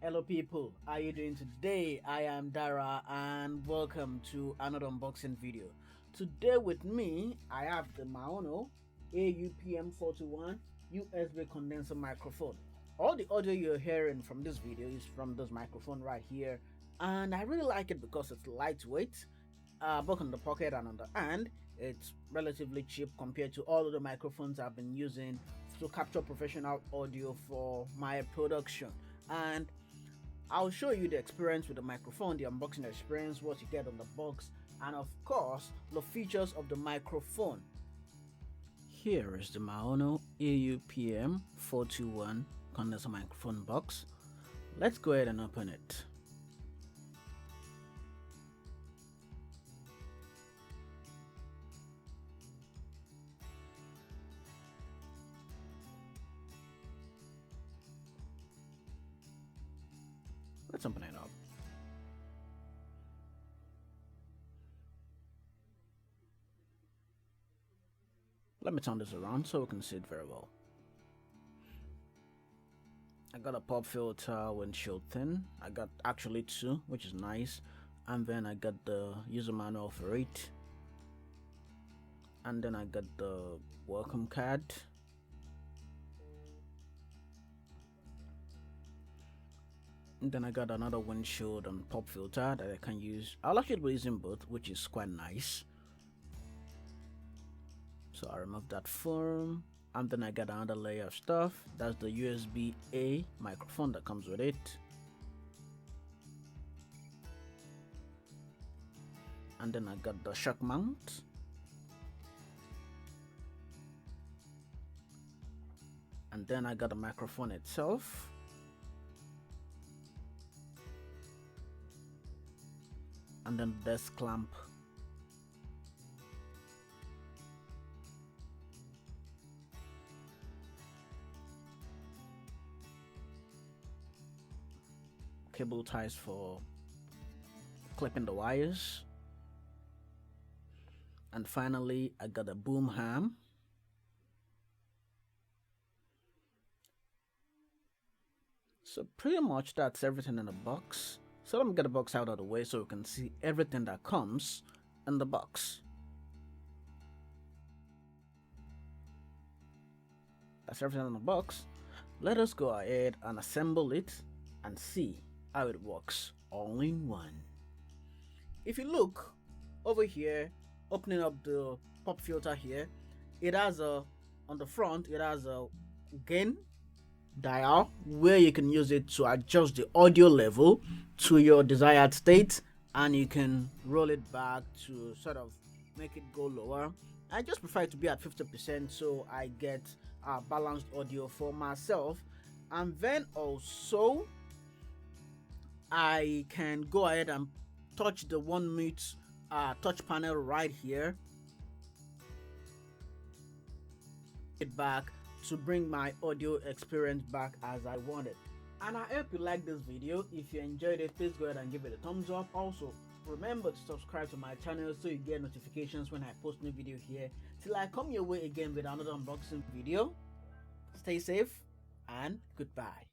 Hello people, how are you doing today? I am Dara and welcome to another unboxing video. Today with me, I have the Maono AU-PM421 USB condenser microphone. All the audio you're hearing from this video is from this microphone right here, and I really like it because it's lightweight, both on the pocket and on the hand. It's relatively cheap compared to all of the microphones I've been using to capture professional audio for my production. And I'll show you the experience with the microphone, the unboxing experience, what you get on the box, and of course the features of the microphone. Here is the Maono AU-PM421 condenser microphone box. Let's go ahead and open it. Let's open it up. Let me turn this around so we can see it very well. I got a pop filter windshield thing. I got actually two, which is nice. And then I got the user manual for it. And then I got the welcome card. And then I got another windshield and pop filter that I can use. I'll actually be using both, which is quite nice. So I remove that foam, and then I got another layer of stuff. That's the USB-A microphone that comes with it. And then I got the shock mount. And then I got the microphone itself. And then the desk clamp. Cable ties for clipping the wires. And finally, I got a boom arm. So pretty much that's everything in the box. So let me get the box out of the way so we can see everything that comes in the box. That's everything in the box. Let us go ahead and assemble it and see how it works all in one. If you look over here, opening up the pop filter here, it has a, on the front, it has a gain dial where you can use it to adjust the audio level to your desired state, and you can roll it back to sort of make it go lower. I just prefer it to be at 50% so I get balanced audio for myself. And then also I can go ahead and touch the 1 mute touch panel right here, it back to bring my audio experience back as I want it. And I hope you like this video. If you enjoyed it, please go ahead and give it a thumbs up. Also, remember to subscribe to my channel so you get notifications when I post new video here. Till I come your way again with another unboxing video. Stay safe and goodbye.